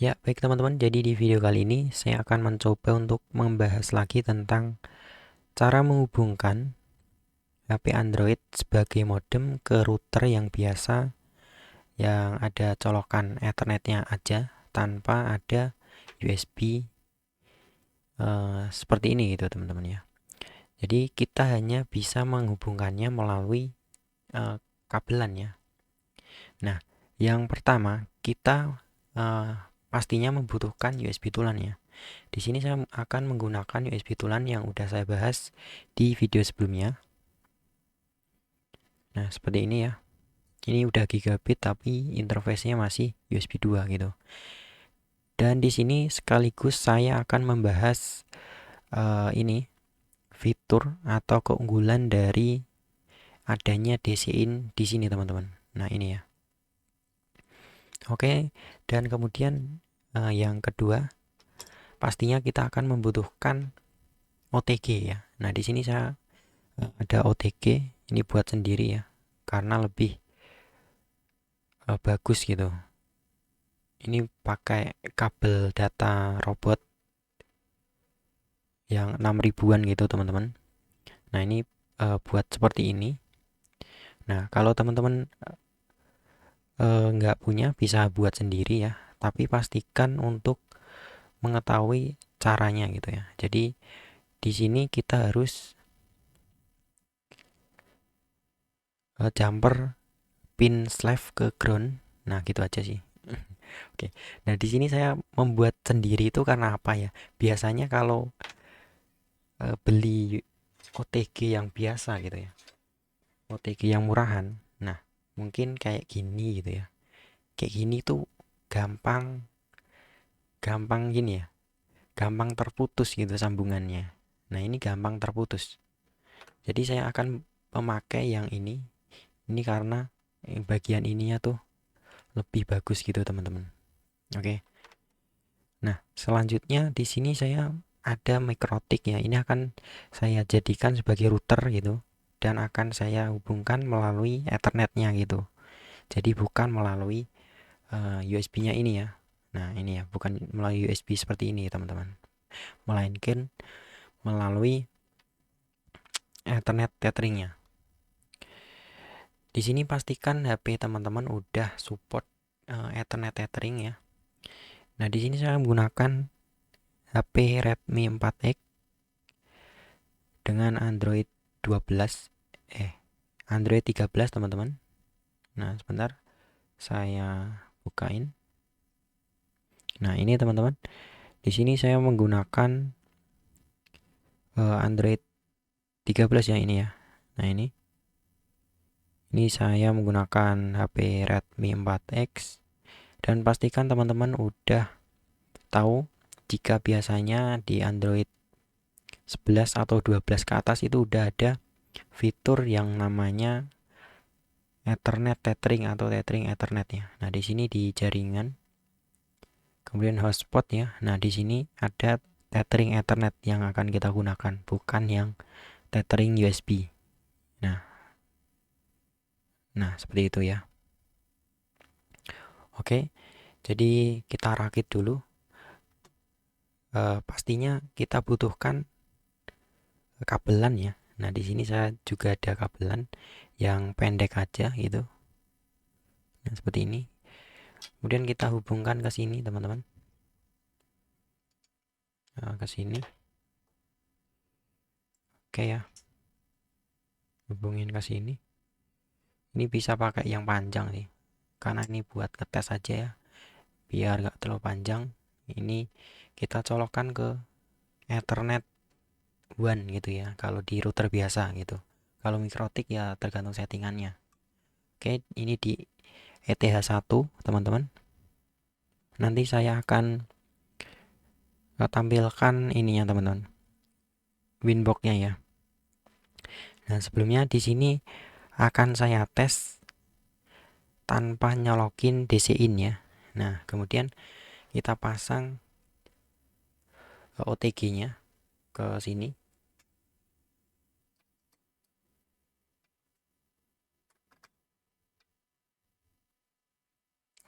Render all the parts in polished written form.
Ya, baik teman-teman. Jadi di video kali ini saya akan mencoba untuk membahas lagi tentang cara menghubungkan HP Android sebagai modem ke router yang biasa yang ada colokan Ethernetnya aja tanpa ada USB seperti ini gitu teman-teman ya. Jadi kita hanya bisa menghubungkannya melalui eh, kabelan ya. Nah, yang pertama kita eh, pastinya membutuhkan USB tulan ya. Di sini saya akan menggunakan USB tulan yang udah saya bahas di video sebelumnya. Nah, seperti ini ya. Ini udah gigabit tapi interface-nya masih USB 2 gitu. Dan di sini sekaligus saya akan membahas ini fitur atau keunggulan dari adanya DC-in di sini, teman-teman. Nah, ini ya. Oke, dan kemudian yang kedua, pastinya kita akan membutuhkan OTG ya. Nah, di sini saya ada OTG ini buat sendiri ya karena lebih bagus gitu. Ini pakai kabel data robot yang 6 ribuan gitu teman-teman. Nah ini buat seperti ini. Nah kalau teman-teman nggak punya bisa buat sendiri ya, tapi pastikan untuk mengetahui caranya gitu ya. Jadi di sini kita harus jumper pin slave ke ground. Nah gitu aja sih. Oke. Nah di sini saya membuat sendiri itu karena apa ya? Biasanya kalau beli OTG yang biasa gitu ya, OTG yang murahan, nah mungkin kayak gini gitu ya, kayak gini tuh gampang gampang gini ya, gampang terputus gitu sambungannya. Nah ini gampang terputus, jadi saya akan memakai yang ini karena bagian ininya tuh lebih bagus gitu teman-teman. Oke. Nah selanjutnya di sini saya ada mikrotik ya, ini akan saya jadikan sebagai router gitu dan akan saya hubungkan melalui Ethernetnya gitu. Jadi bukan melalui USB-nya ini ya. Nah, ini ya, bukan melalui USB seperti ini, teman-teman. Melainkan melalui Ethernet tethering-nya. Di sini pastikan HP teman-teman udah support Ethernet tethering ya. Nah, di sini saya menggunakan HP Redmi 4X dengan Android 12 Android 13, teman-teman. Nah, sebentar saya bukain. Nah, ini teman-teman. Di sini saya menggunakan Android 13 ya ini ya. Nah, ini saya menggunakan HP Redmi 4X dan pastikan teman-teman udah tahu jika biasanya di Android 11 atau 12 ke atas itu udah ada fitur yang namanya Ethernet tethering atau tethering Ethernet ya. Nah, di sini di jaringan, kemudian hotspot ya. Nah, di sini ada tethering Ethernet yang akan kita gunakan, bukan yang tethering USB. Nah, seperti itu ya. Oke, jadi kita rakit dulu. Pastinya kita butuhkan kabelan ya. Nah, di sini saya juga ada kabelan yang pendek aja gitu. Nah, seperti ini. Kemudian kita hubungkan ke sini, teman-teman. Nah, ke sini. Oke ya, hubungin ke sini. Ini bisa pakai yang panjang nih. Karena ini buat ngetes aja ya, biar gak terlalu panjang. Ini kita colokkan ke Ethernet WAN gitu ya, kalau di router biasa gitu. Kalau mikrotik ya tergantung settingannya. Oke, ini di ETH1, teman-teman. Nanti saya akan tampilkan ininya teman-teman, winboxnya ya. Nah sebelumnya di sini akan saya tes tanpa nyolokin DC-in ya. Nah kemudian kita pasang OTG-nya ke sini.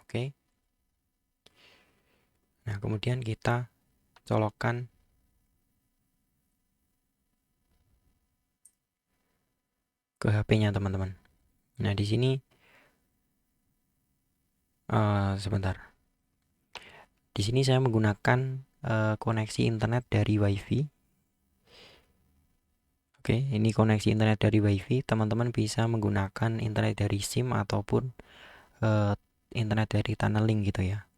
Oke. kemudian kita colokkan ke HP-nya teman-teman. Nah, di sini sebentar. Di sini saya menggunakan koneksi internet dari WiFi. Oke, ini koneksi internet dari WiFi. Teman-teman bisa menggunakan internet dari SIM ataupun internet dari tunneling gitu ya.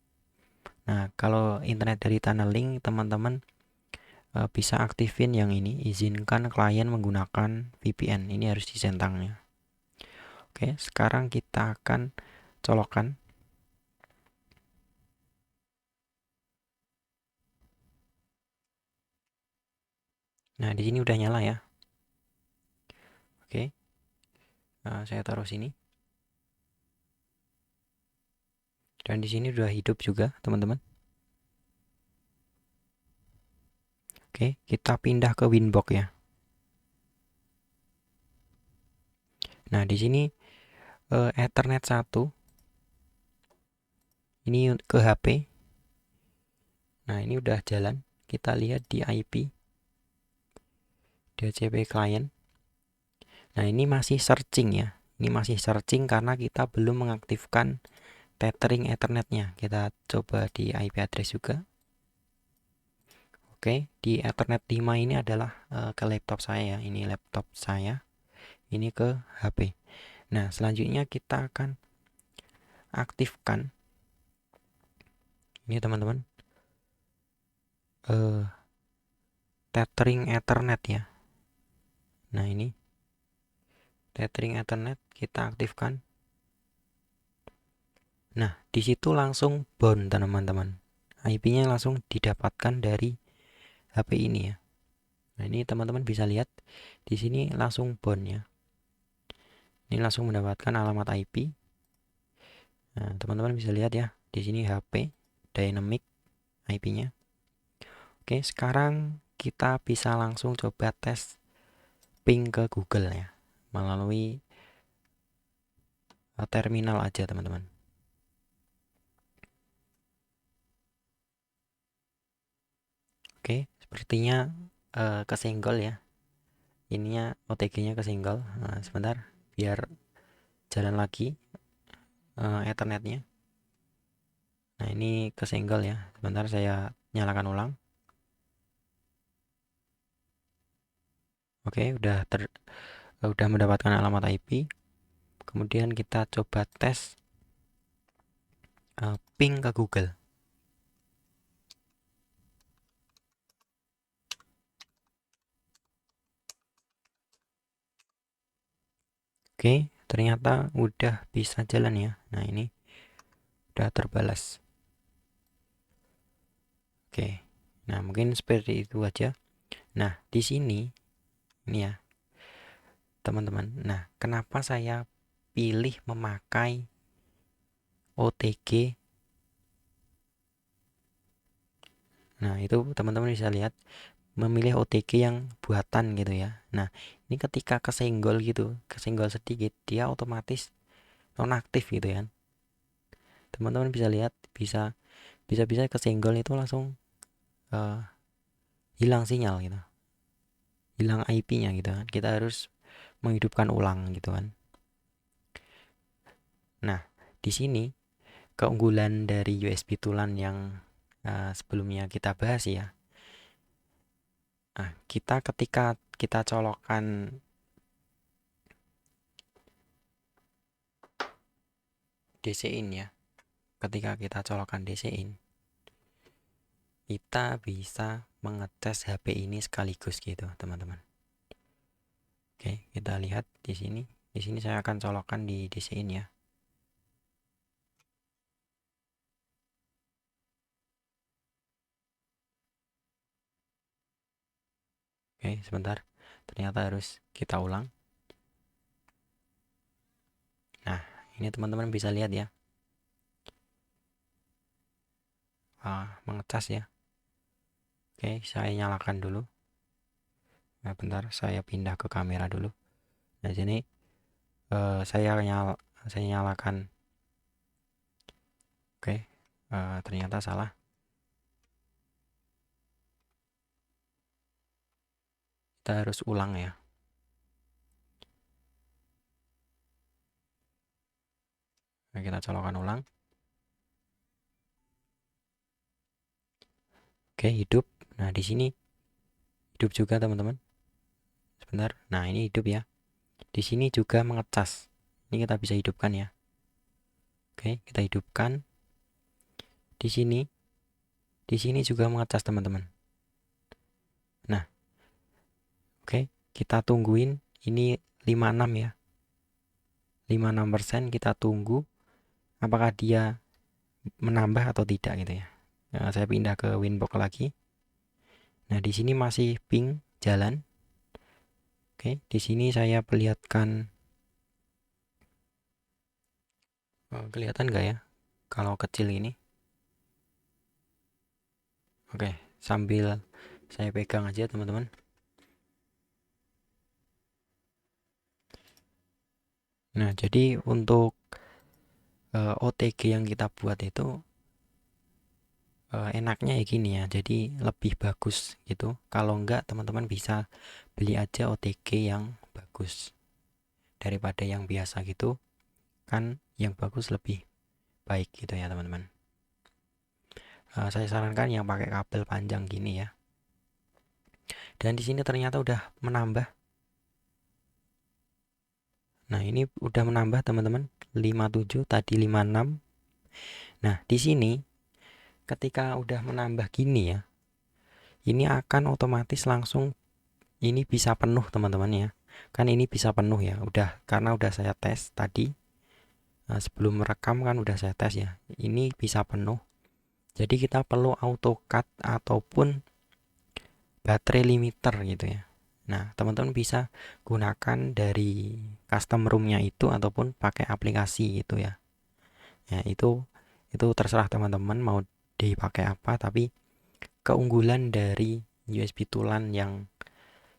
Nah, kalau internet dari tunneling, teman-teman bisa aktifin yang ini, izinkan klien menggunakan VPN. Ini harus disentangnya. Oke, sekarang kita akan colokkan. Nah, di sini udah nyala ya. Oke, saya taruh sini. Dan di sini udah hidup juga, teman-teman. Oke, kita pindah ke Winbox ya. Nah, di sini Ethernet 1 ini ke HP. Nah, ini udah jalan. Kita lihat di IP DHCP client. Nah, ini masih searching ya. Ini masih searching karena kita belum mengaktifkan tethering Ethernetnya. Kita coba di IP address juga. Oke, di Ethernet 5 ini adalah ke laptop saya. Ini laptop saya. Ini ke HP. Nah, selanjutnya kita akan aktifkan ini teman-teman tethering Ethernet ya. Nah, ini tethering Ethernet kita aktifkan. Nah, di situ langsung bound teman-teman. IP-nya langsung didapatkan dari HP ini ya. Nah, ini teman-teman bisa lihat di sini langsung bound ya. Ini langsung mendapatkan alamat IP. Nah, teman-teman bisa lihat ya, di sini HP dynamic IP-nya. Oke, sekarang kita bisa langsung coba tes ping ke Google ya, melalui terminal aja teman-teman. Oke, sepertinya kesenggol ya. Ininya OTG-nya kesenggol. Nah, sebentar, biar jalan lagi Ethernetnya. Nah, ini kesenggol ya. Sebentar saya nyalakan ulang. Oke, udah mendapatkan alamat IP. Kemudian kita coba tes ping ke Google. Oke, ternyata udah bisa jalan ya. Nah, ini udah terbalas. Oke. Nah, mungkin seperti itu aja. Nah, di sini ini ya, teman-teman. Nah, kenapa saya pilih memakai OTG? Nah, itu teman-teman bisa lihat memilih OTG yang buatan gitu ya. Nah, ini ketika kesenggol gitu, kesenggol sedikit, dia otomatis nonaktif gitu ya. Teman-teman bisa lihat, bisa kesenggol itu langsung uh, hilang sinyal gitu, hilang IP-nya gitu kan. Kita harus menghidupkan ulang gitu kan. Nah, di sini keunggulan dari USB Tulan yang sebelumnya kita bahas ya. Nah, kita ketika kita colokkan DC in ya, ketika kita colokkan DC in, kita bisa mengetes HP ini sekaligus gitu, teman-teman. Oke, kita lihat di sini. Di sini saya akan colokkan di DC in ya. Oke, sebentar. Ternyata harus kita ulang. Nah, ini teman-teman bisa lihat ya. Mengecas ya. Oke, saya nyalakan dulu. Nah, bentar, saya pindah ke kamera dulu. Nah, sini saya nyalakan. Oke, ternyata salah. kita harus ulang ya. Nah, kita colokkan ulang. Oke, hidup. Nah, di sini hidup juga teman-teman. Sebentar. Nah, ini hidup ya. Di sini juga mengecas. Ini kita bisa hidupkan ya. Oke, kita hidupkan. Di sini juga mengecas teman-teman. Nah, oke, kita tungguin ini 56 ya. 56% kita tunggu apakah dia menambah atau tidak gitu ya. Nah, saya pindah ke Winbox lagi. Nah, di sini masih ping jalan. Oke, di sini saya perlihatkan kelihatan nggak ya kalau kecil ini. Oke, sambil saya pegang aja teman-teman. Nah, jadi untuk OTG yang kita buat itu enaknya ya gini ya, jadi lebih bagus gitu. Kalau enggak teman-teman bisa beli aja OTG yang bagus daripada yang biasa gitu, kan yang bagus lebih baik gitu ya teman-teman. Saya sarankan yang pakai kabel panjang gini ya. Dan di sini ternyata udah menambah. Nah, ini udah menambah teman-teman, 57 tadi 56. Nah, di sini ketika udah menambah gini ya, ini akan otomatis langsung ini bisa penuh teman-teman ya. Kan ini bisa penuh ya, udah karena udah saya tes tadi. Nah, sebelum merekam kan udah saya tes ya. Ini bisa penuh. Jadi kita perlu AutoCAD ataupun baterai limiter gitu ya. Nah, teman-teman bisa gunakan dari custom room-nya itu ataupun pakai aplikasi gitu ya. Ya, itu terserah teman-teman mau dipakai apa, tapi keunggulan dari USB Tulan yang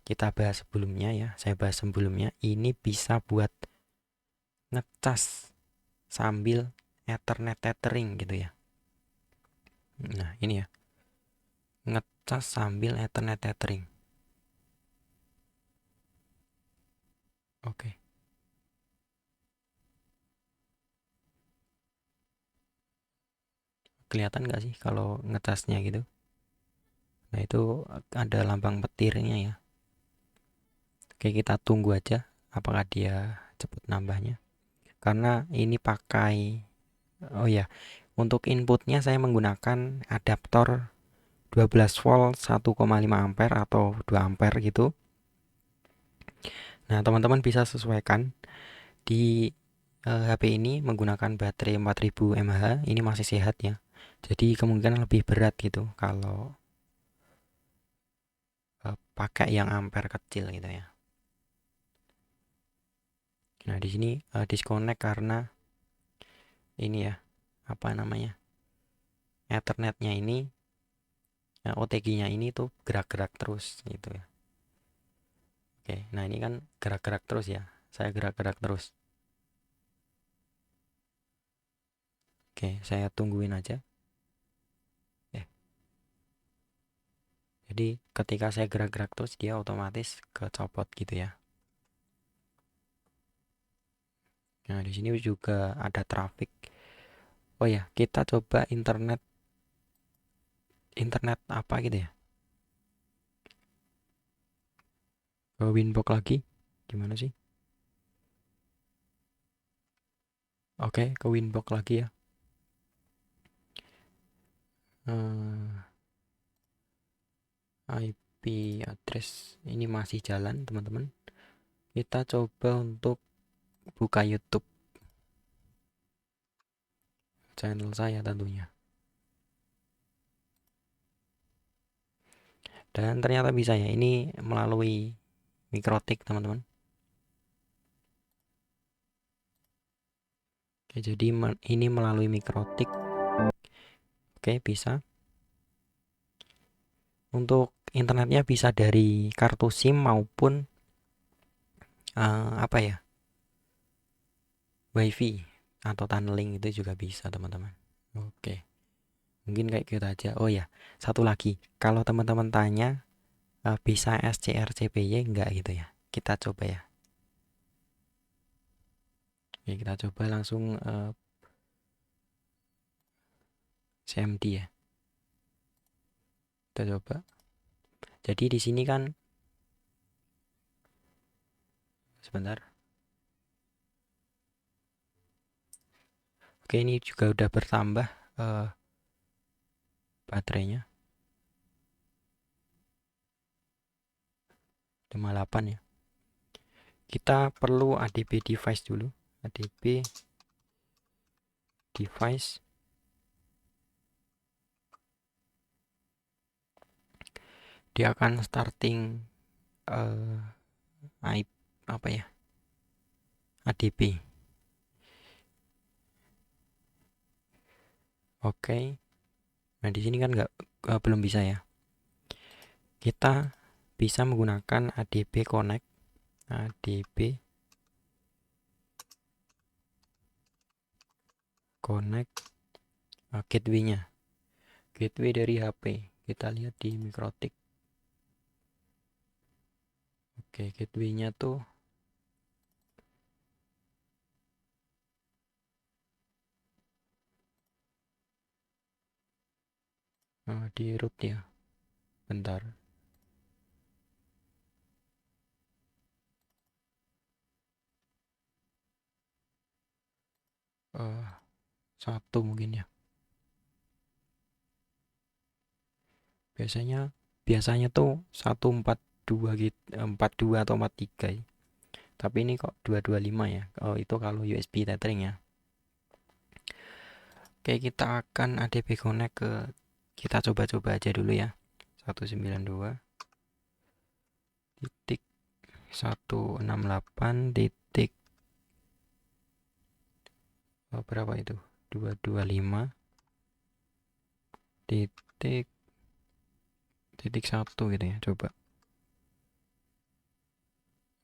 kita bahas sebelumnya ya, saya bahas sebelumnya, ini bisa buat ngecas sambil Ethernet tethering gitu ya. Nah, ini ya, ngecas sambil Ethernet tethering. Oke, kelihatan nggak sih kalau ngecasnya gitu? Nah, itu ada lambang petirnya ya. Oke, kita tunggu aja apakah dia cepet nambahnya. Karena ini pakai, oh ya, untuk inputnya saya menggunakan adaptor 12 volt 1,5 ampere atau 2 ampere gitu. Nah, teman-teman bisa sesuaikan di HP ini menggunakan baterai 4000 mAh, ini masih sehat ya. Jadi kemungkinan lebih berat gitu kalau pakai yang ampere kecil gitu ya. Nah, di sini disconnect karena ini ya, apa namanya? Ethernetnya ini, OTG-nya ini tuh gerak-gerak terus gitu ya. Oke, nah ini kan gerak-gerak terus ya. Saya gerak-gerak terus. Oke, saya tungguin aja. Eh, jadi ketika saya gerak-gerak terus dia otomatis kecopot gitu ya. Nah, di sini juga ada traffic. Oh ya, kita coba internet apa gitu ya? Ke Winbox lagi. Gimana sih? Oke, ke Winbox lagi ya. IP address ini masih jalan, teman-teman. Kita coba untuk buka YouTube channel saya tentunya. Dan ternyata bisa ya, ini melalui mikrotik teman-teman. Oke, jadi ini melalui mikrotik. Oke, bisa. Untuk internetnya bisa dari kartu SIM maupun apa ya, WiFi atau tunneling itu juga bisa teman-teman. Oke, mungkin kayak gitu aja. Oh ya, satu lagi, kalau teman-teman tanya bisa SCRCPY enggak gitu ya. Kita coba ya. Oke, kita coba langsung CMD ya. Kita coba. Jadi di sini kan sebentar. Oke, ini juga udah bertambah baterainya 58 ya. Kita perlu ADB device dulu. ADB device. Dia akan starting apa ya? ADB. Oke. Nah, di sini kan belum bisa ya. Kita bisa menggunakan ADB connect. ADB connect gateway-nya. Gateway dari HP. Kita lihat di Mikrotik. Oke, gateway-nya tuh di root ya. Bentar. Satu mungkin ya. Biasanya tuh 142 gitu, 42 atau 43 ya. Tapi ini kok 225 ya. Oh, itu kalau USB tethering ya. Oke, kita akan ADB connect ke, kita coba-coba aja dulu ya. 192 titik 168 titik berapa itu? 225 titik 1 gitu ya. Coba.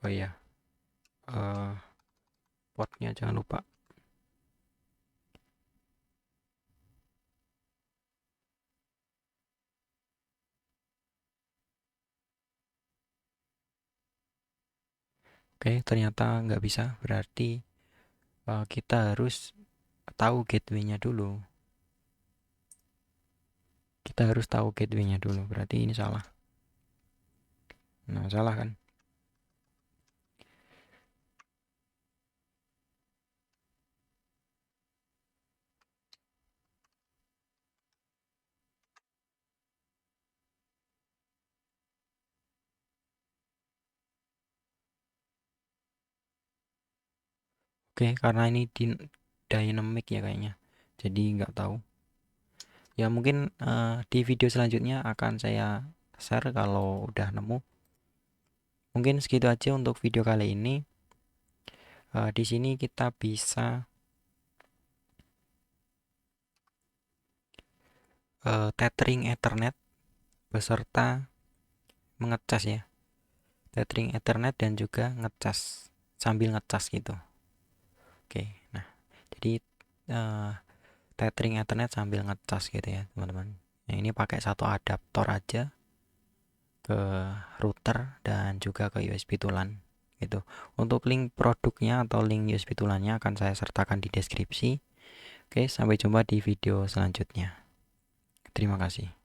Oh iya. Portnya jangan lupa. Oke, ternyata nggak bisa. Berarti kita harus tahu gateway-nya dulu. Kita harus tahu gateway-nya dulu. Berarti ini salah. Nah, salah kan? Oke, karena ini dynamic ya kayaknya. Jadi nggak tahu. Ya mungkin di video selanjutnya akan saya share kalau udah nemu. Mungkin segitu aja untuk video kali ini. Di sini kita bisa tethering Ethernet beserta mengecas ya. Tethering Ethernet dan juga ngecas sambil ngecas gitu. Oke, nah jadi tethering Ethernet sambil ngecas gitu ya teman-teman. Yang ini pakai satu adaptor aja ke router dan juga ke USB tulan gitu. Untuk link produknya atau link USB tulannya akan saya sertakan di deskripsi. Oke, sampai jumpa di video selanjutnya. Terima kasih.